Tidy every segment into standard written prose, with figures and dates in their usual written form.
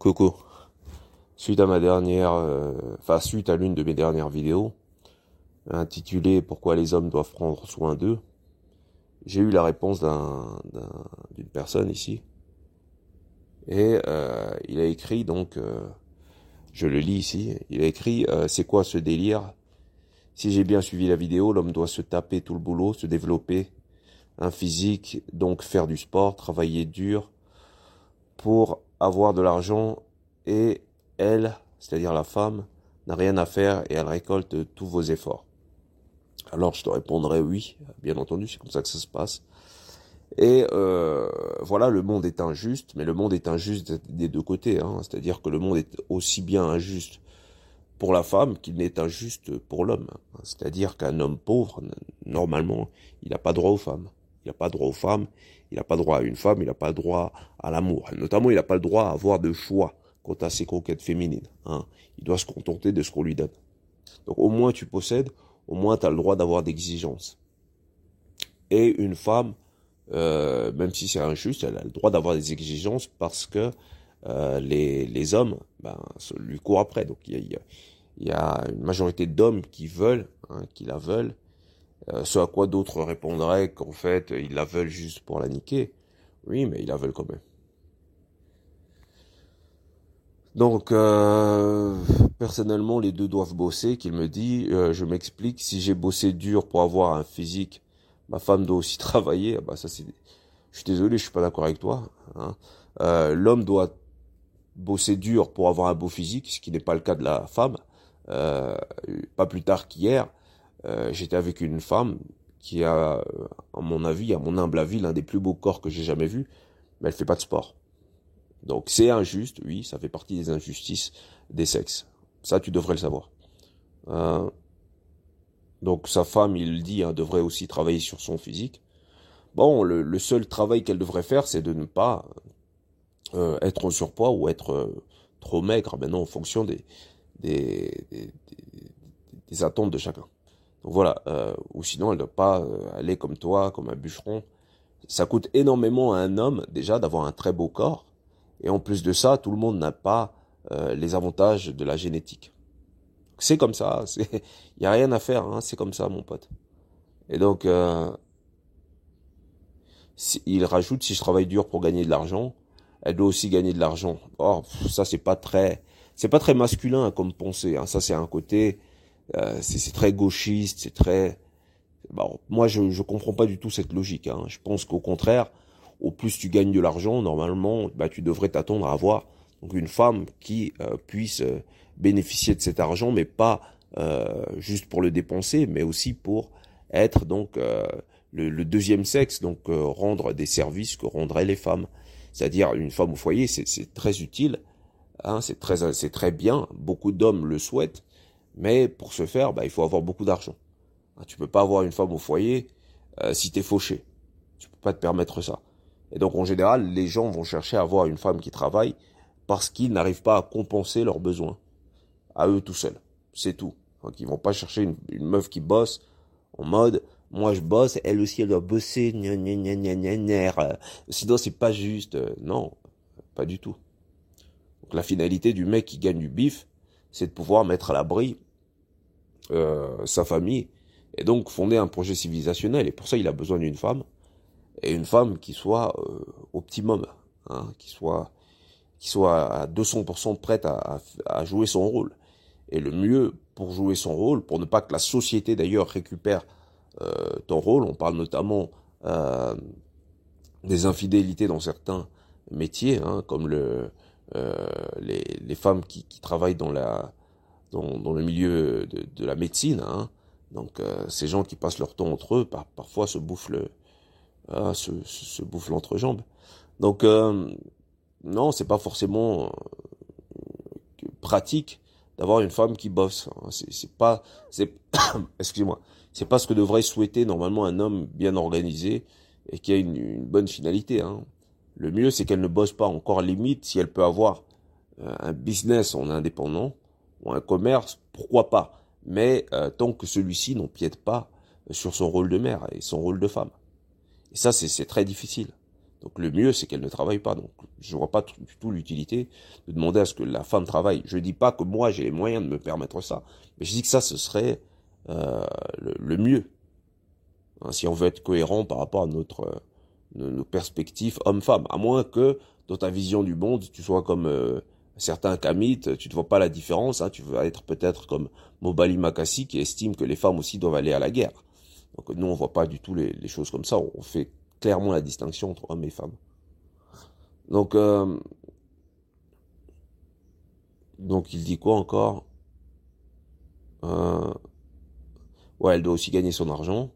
Coco, suite à suite à l'une de mes dernières vidéos, intitulée Pourquoi les hommes doivent prendre soin d'eux, j'ai eu la réponse d'une personne ici, et il a écrit donc, je le lis ici, il a écrit c'est quoi ce délire? Si j'ai bien suivi la vidéo, l'homme doit se taper tout le boulot, se développer un physique, donc faire du sport, travailler dur pour avoir de l'argent, et elle, c'est-à-dire la femme, n'a rien à faire et elle récolte tous vos efforts. Alors je te répondrai oui, bien entendu, c'est comme ça que ça se passe. Et voilà, le monde est injuste, mais le monde est injuste des deux côtés, hein. C'est-à-dire que le monde est aussi bien injuste pour la femme qu'il n'est injuste pour l'homme. C'est-à-dire qu'un homme pauvre, normalement, il n'a pas droit aux femmes. Il n'a pas droit aux femmes, il n'a pas droit à une femme, il n'a pas droit à l'amour. Notamment, il n'a pas le droit à avoir de choix quant à ses conquêtes féminines, hein. Il doit se contenter de ce qu'on lui donne. Donc au moins tu possèdes, au moins tu as le droit d'avoir d'exigences. Et une femme, même si c'est injuste, elle a le droit d'avoir des exigences parce que les hommes lui courent après. Donc il y a une majorité d'hommes qui veulent, hein, qui la veulent, ce à quoi d'autres répondraient qu'en fait ils la veulent juste pour la niquer. Oui, mais ils la veulent quand même. Donc, personnellement, les deux doivent bosser, qu'il me dit, je m'explique, si j'ai bossé dur pour avoir un physique, ma femme doit aussi travailler, bah ça c'est, je suis désolé, je suis pas d'accord avec toi, hein. L'homme doit bosser dur pour avoir un beau physique, ce qui n'est pas le cas de la femme. Pas plus tard qu'hier, j'étais avec une femme qui a, à mon avis, à mon humble avis, l'un des plus beaux corps que j'ai jamais vu, mais elle fait pas de sport. Donc c'est injuste, oui, ça fait partie des injustices des sexes. Ça, tu devrais le savoir. Euh, donc sa femme, il le dit, hein, devrait aussi travailler sur son physique. Bon, le seul travail qu'elle devrait faire, c'est de ne pas être en surpoids ou être trop maigre, maintenant en fonction des, des, des attentes de chacun. Donc voilà, ou sinon elle ne doit pas aller comme toi, comme un bûcheron. Ça coûte énormément à un homme déjà d'avoir un très beau corps. Et en plus de ça, tout le monde n'a pas les avantages de la génétique. C'est comme ça, il y a rien à faire, hein, c'est comme ça, mon pote. Et donc, il rajoute, si je travaille dur pour gagner de l'argent, elle doit aussi gagner de l'argent. Or, ça, c'est pas très masculin comme pensée, hein. Ça, c'est un côté, c'est très gauchiste, c'est très. Bon, moi, je comprends pas du tout cette logique, hein. Je pense qu'au contraire, au plus tu gagnes de l'argent, normalement, tu devrais t'attendre à avoir donc une femme qui puisse bénéficier de cet argent, mais pas juste pour le dépenser, mais aussi pour être donc le deuxième sexe, donc rendre des services que rendraient les femmes. C'est-à-dire une femme au foyer, c'est très utile, hein, c'est très bien. Beaucoup d'hommes le souhaitent, mais pour ce faire, il faut avoir beaucoup d'argent. Tu peux pas avoir une femme au foyer si t'es fauché. Tu peux pas te permettre ça. Et donc en général, les gens vont chercher à avoir une femme qui travaille parce qu'ils n'arrivent pas à compenser leurs besoins à eux tout seuls. C'est tout. Donc ils vont pas chercher une meuf qui bosse en mode moi je bosse, elle aussi elle doit bosser, gna gna gna gna gna gna. Sinon c'est pas juste. Non, pas du tout. Donc la finalité du mec qui gagne du bif, c'est de pouvoir mettre à l'abri sa famille et donc fonder un projet civilisationnel. Et pour ça il a besoin d'une femme, et une femme qui soit optimum, hein, qui soit à 200% prête à jouer son rôle. Et le mieux pour jouer son rôle, pour ne pas que la société d'ailleurs récupère ton rôle, on parle notamment des infidélités dans certains métiers, hein, comme les femmes qui travaillent dans le milieu de la médecine, hein. Donc ces gens qui passent leur temps entre eux, parfois se bouffent se bouffent l'entrejambe. Donc non, c'est pas forcément pratique d'avoir une femme qui bosse. Excusez-moi, c'est pas ce que devrait souhaiter normalement un homme bien organisé et qui a une bonne finalité, hein. Le mieux, c'est qu'elle ne bosse pas. Encore limite, si elle peut avoir un business en indépendant ou un commerce, pourquoi pas. Mais tant que celui-ci n'empiète pas sur son rôle de mère et son rôle de femme. Et ça, c'est très difficile. Donc le mieux, c'est qu'elle ne travaille pas. Donc je vois pas du tout l'utilité de demander à ce que la femme travaille. Je dis pas que moi j'ai les moyens de me permettre ça, mais je dis que ça, ce serait le mieux. Hein, si on veut être cohérent par rapport à nos perspectives homme-femme. À moins que, dans ta vision du monde, tu sois comme certains kamites, tu ne vois pas la différence. Hein, tu vas être peut-être comme Mobali Makassi qui estime que les femmes aussi doivent aller à la guerre. Donc nous, on voit pas du tout les choses comme ça. On fait clairement la distinction entre hommes et femmes. Donc, donc il dit quoi encore? Ouais, elle doit aussi gagner son argent.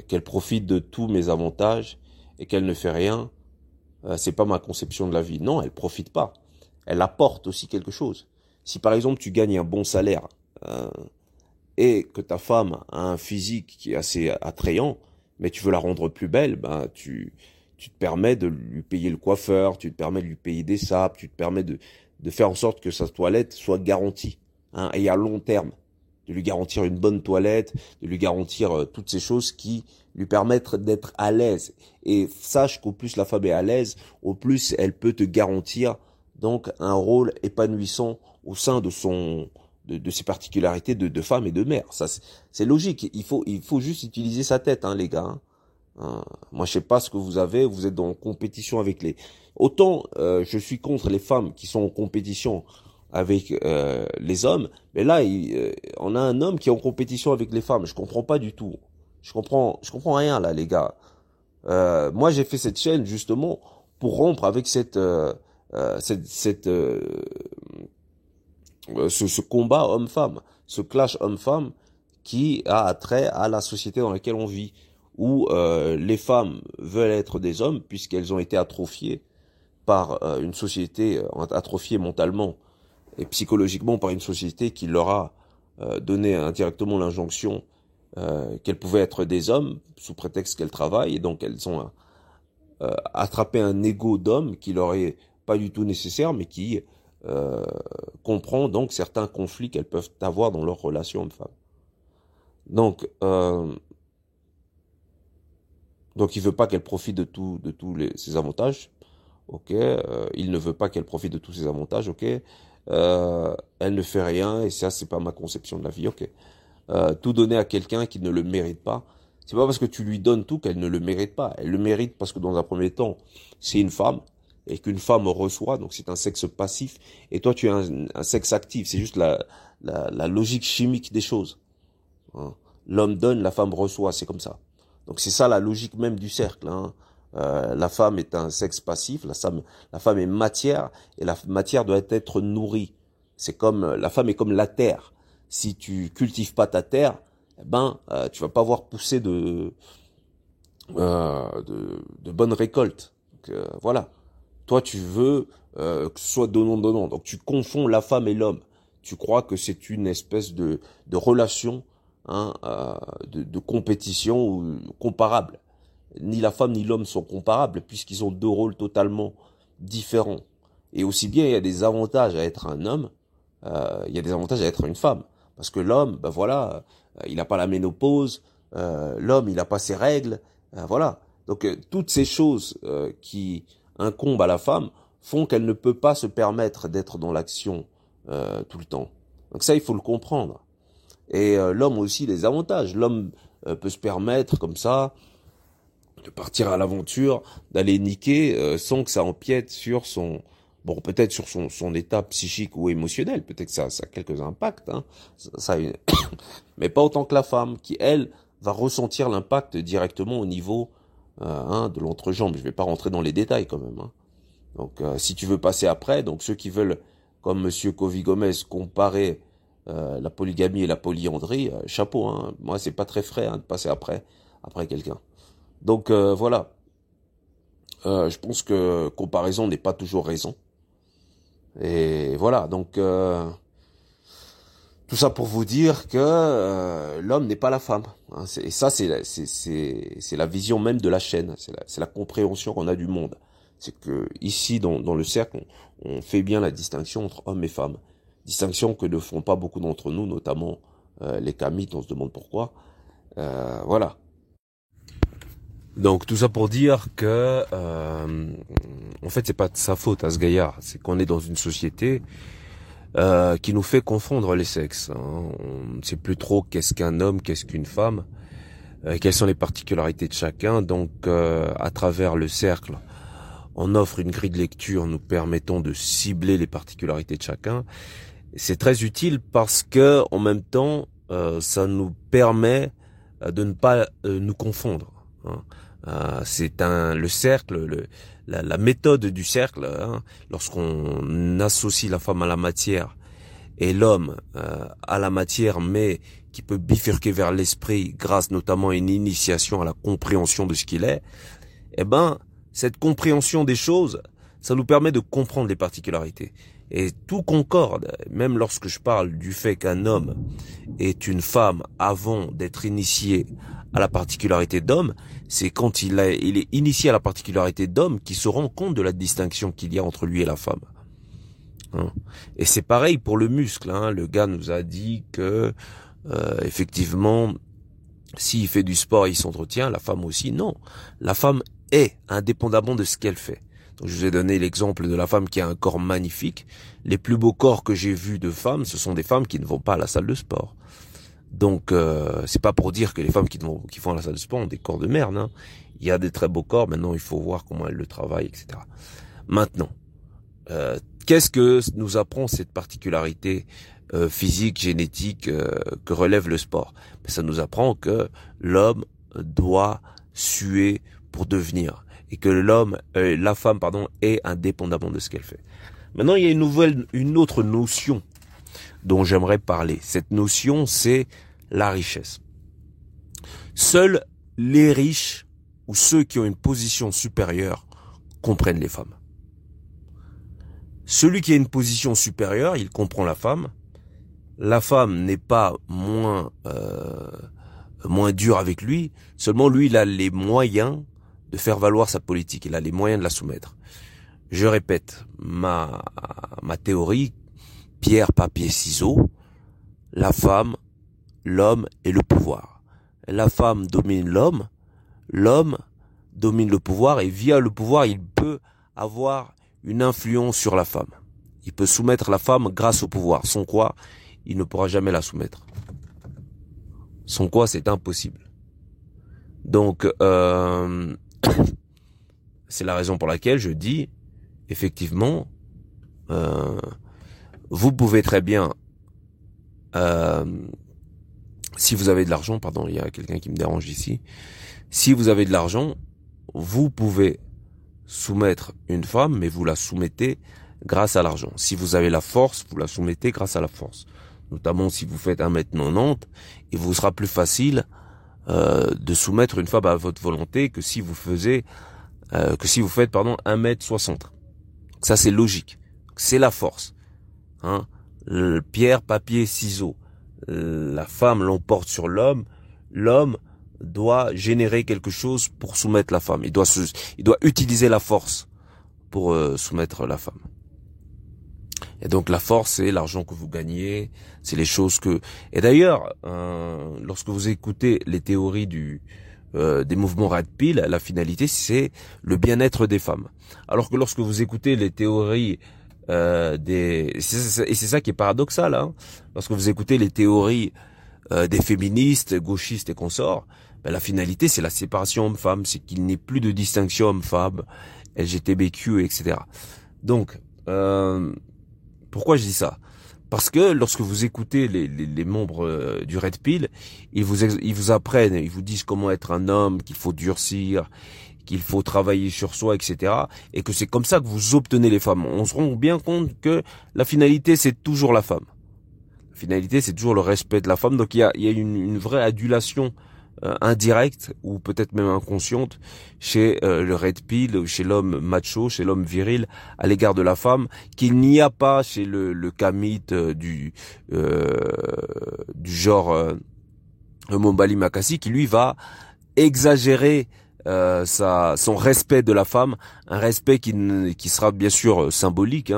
Qu'elle profite de tous mes avantages et qu'elle ne fait rien, c'est pas ma conception de la vie. Non, elle profite pas. Elle apporte aussi quelque chose. Si par exemple tu gagnes un bon salaire et que ta femme a un physique qui est assez attrayant, mais tu veux la rendre plus belle, ben tu te permets de lui payer le coiffeur, tu te permets de lui payer des sapes, tu te permets de faire en sorte que sa toilette soit garantie, hein, et à long terme, de lui garantir une bonne toilette, de lui garantir toutes ces choses qui lui permettent d'être à l'aise. Et sache qu'au plus la femme est à l'aise, au plus elle peut te garantir donc un rôle épanouissant au sein de ses particularités de femme et de mère. Ça, c'est logique. Il faut juste utiliser sa tête, hein, les gars. Moi, je sais pas ce que vous avez. Vous êtes dans compétition avec les. Autant je suis contre les femmes qui sont en compétition avec les hommes, mais là, on a un homme qui est en compétition avec les femmes. Je comprends pas du tout. Je comprends rien là, les gars. Moi, j'ai fait cette chaîne justement pour rompre avec ce combat homme-femme, ce clash homme-femme qui a attrait à la société dans laquelle on vit, où les femmes veulent être des hommes puisqu'elles ont été atrophiées par une société atrophiée mentalement et psychologiquement par une société qui leur a donné indirectement l'injonction qu'elles pouvaient être des hommes sous prétexte qu'elles travaillent, et donc elles ont attrapé un ego d'homme qui leur est pas du tout nécessaire, mais qui comprend donc certains conflits qu'elles peuvent avoir dans leur relation homme-femme. Donc il veut pas qu'elle profite de tous ses avantages, ok. Il ne veut pas qu'elle profite de tous ses avantages, ok. Elle ne fait rien et ça c'est pas ma conception de la vie, ok. Tout donner à quelqu'un qui ne le mérite pas, c'est pas parce que tu lui donnes tout qu'elle ne le mérite pas. Elle le mérite parce que dans un premier temps c'est une femme et qu'une femme reçoit, donc c'est un sexe passif et toi tu es un sexe actif. C'est juste la logique chimique des choses, hein. L'homme donne, la femme reçoit, c'est comme ça. Donc c'est ça la logique même du cercle, hein. La femme est un sexe passif, la femme est matière, et la matière doit être nourrie. C'est comme, la femme est comme la terre. Si tu cultives pas ta terre, eh ben, tu vas pas voir pousser de bonnes récoltes. Donc, voilà. Toi, tu veux que ce soit donnant-donnant. Donc tu confonds la femme et l'homme. Tu crois que c'est une espèce de relation, hein, de compétition ou comparable. Ni la femme ni l'homme sont comparables puisqu'ils ont deux rôles totalement différents. Et aussi bien il y a des avantages à être un homme, il y a des avantages à être une femme. Parce que l'homme, ben voilà, il n'a pas la ménopause, l'homme il n'a pas ses règles, voilà. Donc toutes ces choses qui incombent à la femme font qu'elle ne peut pas se permettre d'être dans l'action tout le temps. Donc ça il faut le comprendre. Et l'homme aussi des avantages. L'homme peut se permettre comme ça de partir à l'aventure, d'aller niquer sans que ça empiète sur peut-être sur son état psychique ou émotionnel, peut-être que ça a quelques impacts, hein, mais pas autant que la femme, qui elle va ressentir l'impact directement au niveau hein, de l'entrejambe. Je vais pas rentrer dans les détails quand même, hein. Donc si tu veux passer après, donc ceux qui veulent, comme Monsieur Kovi Gomez, comparer la polygamie et la polyandrie, chapeau, hein. Moi c'est pas très frais, hein, de passer après quelqu'un. Donc voilà, je pense que comparaison n'est pas toujours raison. Et voilà, donc tout ça pour vous dire que l'homme n'est pas la femme, hein. Et ça, c'est la vision même de la chaîne, c'est la compréhension qu'on a du monde. C'est que ici, dans le cercle, on fait bien la distinction entre hommes et femmes. Distinction que ne font pas beaucoup d'entre nous, notamment les kamites, on se demande pourquoi. Voilà. Donc tout ça pour dire que en fait c'est pas de sa faute à ce gaillard, c'est qu'on est dans une société qui nous fait confondre les sexes. On ne sait plus trop qu'est-ce qu'un homme, qu'est-ce qu'une femme, quelles sont les particularités de chacun. Donc à travers le cercle, on offre une grille de lecture nous permettant de cibler les particularités de chacun. C'est très utile parce que en même temps ça nous permet de ne pas nous confondre. C'est le cercle, la méthode du cercle. Lorsqu'on associe la femme à la matière et l'homme à la matière, mais qui peut bifurquer vers l'esprit grâce notamment à une initiation à la compréhension de ce qu'il est, eh ben, cette compréhension des choses, ça nous permet de comprendre les particularités. Et tout concorde, même lorsque je parle du fait qu'un homme est une femme avant d'être initié à la particularité d'homme, c'est quand il est initié à la particularité d'homme qu'il se rend compte de la distinction qu'il y a entre lui et la femme. Et c'est pareil pour le muscle. Le gars nous a dit que effectivement, s'il fait du sport et il s'entretient, la femme aussi. Non, la femme est indépendamment de ce qu'elle fait. Donc, je vous ai donné l'exemple de la femme qui a un corps magnifique. Les plus beaux corps que j'ai vus de femmes, ce sont des femmes qui ne vont pas à la salle de sport. Donc, c'est pas pour dire que les femmes qui font la salle de sport ont des corps de merde. Il y a des très beaux corps. Maintenant, il faut voir comment elles le travaillent, etc. Maintenant, qu'est-ce que nous apprend cette particularité physique, génétique que relève le sport? Ça nous apprend que l'homme doit suer pour devenir et que la femme, est indépendamment de ce qu'elle fait. Maintenant, il y a une autre notion dont j'aimerais parler. Cette notion, c'est la richesse. Seuls les riches ou ceux qui ont une position supérieure comprennent les femmes. Celui qui a une position supérieure, il comprend la femme. La femme n'est pas moins dure avec lui. Seulement, lui, il a les moyens de faire valoir sa politique. Il a les moyens de la soumettre. Je répète ma théorie, pierre, papier, ciseaux. La femme, l'homme et le pouvoir. La femme domine l'homme domine le pouvoir et via le pouvoir, il peut avoir une influence sur la femme. Il peut soumettre la femme grâce au pouvoir. Sans quoi, il ne pourra jamais la soumettre. Sans quoi, c'est impossible. Donc, c'est la raison pour laquelle je dis, effectivement, vous pouvez très bien, si vous avez de l'argent, il y a quelqu'un qui me dérange ici, si vous avez de l'argent, vous pouvez soumettre une femme, mais vous la soumettez grâce à l'argent. Si vous avez la force, vous la soumettez grâce à la force. Notamment si vous faites 1m90, il vous sera plus facile de soumettre une femme à votre volonté que si vous faites 1m60. Ça c'est logique. C'est la force. Le pierre, papier, ciseaux. La femme l'emporte sur l'homme. L'homme doit générer quelque chose pour soumettre la femme. Il doit utiliser la force pour soumettre la femme. Et donc la force, c'est l'argent que vous gagnez, c'est les choses que... Et d'ailleurs, lorsque vous écoutez les théories des mouvements Red Pill, la finalité, c'est le bien-être des femmes. Alors que lorsque vous écoutez les théories et c'est ça qui est paradoxal, lorsque vous écoutez les théories des féministes, gauchistes et consorts, la finalité, c'est la séparation homme-femme, c'est qu'il n'y ait plus de distinction homme-femme, LGBTQ, etc. Donc, pourquoi je dis ça? Parce que lorsque vous écoutez les membres du Red Pill, ils vous apprennent, ils vous disent comment être un homme, qu'il faut durcir, qu'il faut travailler sur soi, etc. Et que c'est comme ça que vous obtenez les femmes. On se rend bien compte que la finalité, c'est toujours la femme. La finalité, c'est toujours le respect de la femme. Donc il y a une vraie adulation indirecte ou peut-être même inconsciente chez le Red Pill, chez l'homme macho, chez l'homme viril à l'égard de la femme, qu'il n'y a pas chez le kamite du genre Mombali Makassi, qui lui va exagérer son respect de la femme, un respect qui sera bien sûr symbolique,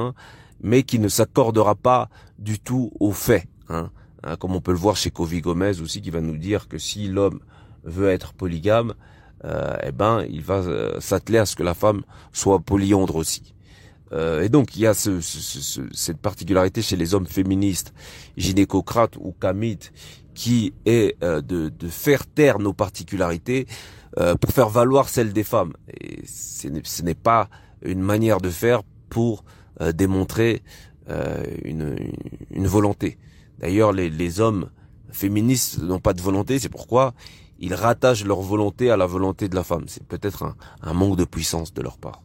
mais qui ne s'accordera pas du tout aux faits, comme on peut le voir chez Kovi Gomez aussi, qui va nous dire que si l'homme veut être polygame, eh ben, il va s'atteler à ce que la femme soit polyandre aussi. Et donc, il y a cette particularité chez les hommes féministes, gynécocrates ou kamites, qui est de faire taire nos particularités pour faire valoir celles des femmes. Et ce n'est pas une manière de faire pour démontrer une volonté. D'ailleurs, les hommes féministes n'ont pas de volonté, c'est pourquoi ils rattachent leur volonté à la volonté de la femme. C'est peut-être un manque de puissance de leur part.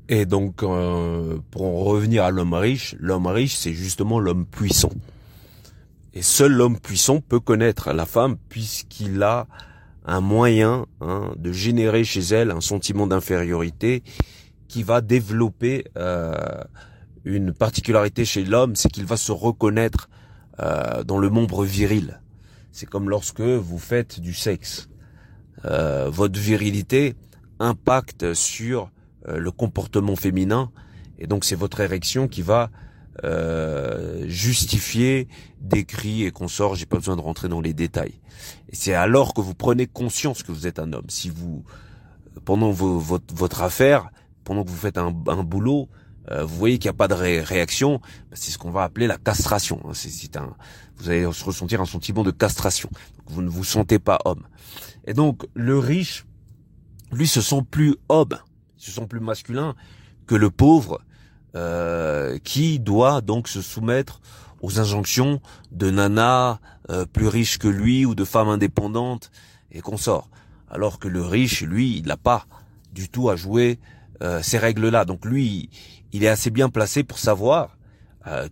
Et donc, pour en revenir à l'homme riche, c'est justement l'homme puissant. Et seul l'homme puissant peut connaître la femme puisqu'il a un moyen de générer chez elle un sentiment d'infériorité qui va développer une particularité chez l'homme, c'est qu'il va se reconnaître dans le membre viril. C'est comme lorsque vous faites du sexe. Votre virilité impacte sur le comportement féminin, et donc c'est votre érection qui va justifier des cris et consorts. J'ai pas besoin de rentrer dans les détails. Et c'est alors que vous prenez conscience que vous êtes un homme. Si vous, pendant votre affaire, pendant que vous faites un boulot, vous voyez qu'il n'y a pas de réaction, c'est ce qu'on va appeler la castration. Vous allez ressentir un sentiment de castration. Donc vous ne vous sentez pas homme. Et donc le riche, lui, se sent plus homme, se sent plus masculin que le pauvre, qui doit donc se soumettre aux injonctions de nanas plus riches que lui ou de femmes indépendantes et consorts. Alors que le riche, lui, il n'a pas du tout à jouer ces règles-là. Donc lui, il est assez bien placé pour savoir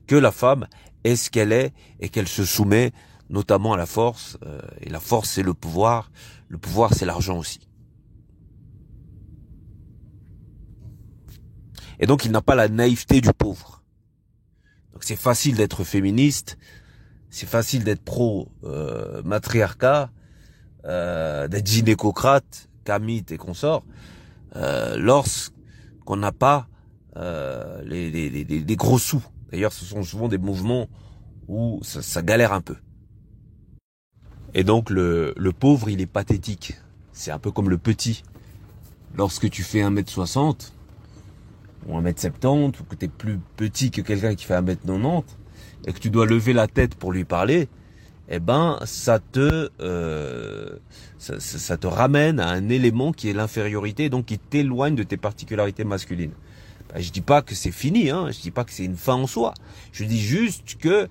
que la femme est ce qu'elle est et qu'elle se soumet notamment à la force. Et la force, c'est le pouvoir. Le pouvoir, c'est l'argent aussi. Et donc, il n'a pas la naïveté du pauvre. Donc, c'est facile d'être féministe, c'est facile d'être pro-matriarcat, d'être gynécocrate, kamite et consorts, lorsqu'on n'a pas les gros sous. D'ailleurs, ce sont souvent des mouvements où ça galère un peu. Et donc, le pauvre, il est pathétique. C'est un peu comme le petit. Lorsque tu fais 1m60, ou 1m70, ou que tu es plus petit que quelqu'un qui fait 1m90, et que tu dois lever la tête pour lui parler, eh ben, ça te ramène à un élément qui est l'infériorité, donc qui t'éloigne de tes particularités masculines. Ben, je dis pas que c'est fini, je dis pas que c'est une fin en soi. Je dis juste que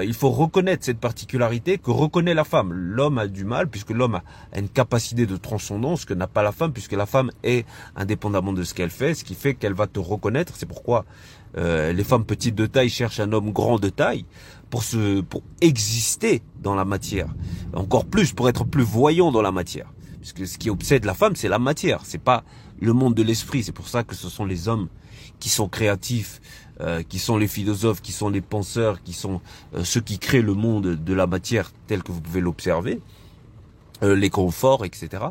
il faut reconnaître cette particularité que reconnaît la femme. L'homme a du mal, puisque l'homme a une capacité de transcendance que n'a pas la femme, puisque la femme est indépendamment de ce qu'elle fait, ce qui fait qu'elle va te reconnaître. C'est pourquoi les femmes petites de taille cherchent un homme grand de taille pour exister dans la matière. Encore plus, pour être plus voyant dans la matière. Puisque ce qui obsède la femme, c'est la matière, c'est pas le monde de l'esprit. C'est pour ça que ce sont les hommes qui sont créatifs, qui sont les philosophes, qui sont les penseurs, qui sont ceux qui créent le monde de la matière tel que vous pouvez l'observer, les conforts, etc.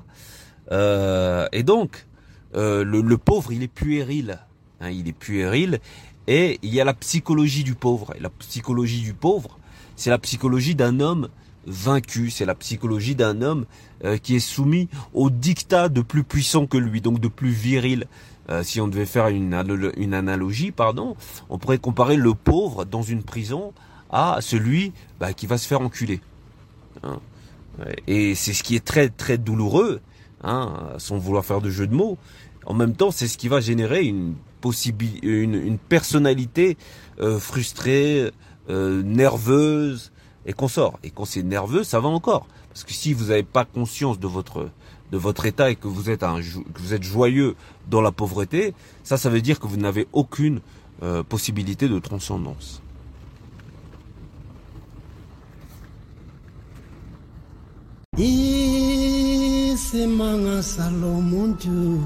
Et donc, le pauvre, il est puéril. Il est puéril. Et il y a la psychologie du pauvre. Et la psychologie du pauvre, c'est la psychologie d'un homme vaincu. C'est la psychologie d'un homme qui est soumis au diktat de plus puissant que lui, donc de plus viril. Si on devait faire une analogie, on pourrait comparer le pauvre dans une prison à celui qui va se faire enculer. Et c'est ce qui est très très douloureux, sans vouloir faire de jeu de mots. En même temps, c'est ce qui va générer une personnalité frustrée, nerveuse et consorts. Et quand c'est nerveux, ça va encore. Parce que si vous n'avez pas conscience de votre état et que vous êtes joyeux dans la pauvreté, ça veut dire que vous n'avez aucune possibilité de transcendance. Isemanga Salomontu,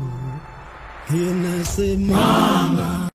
Inasemanga.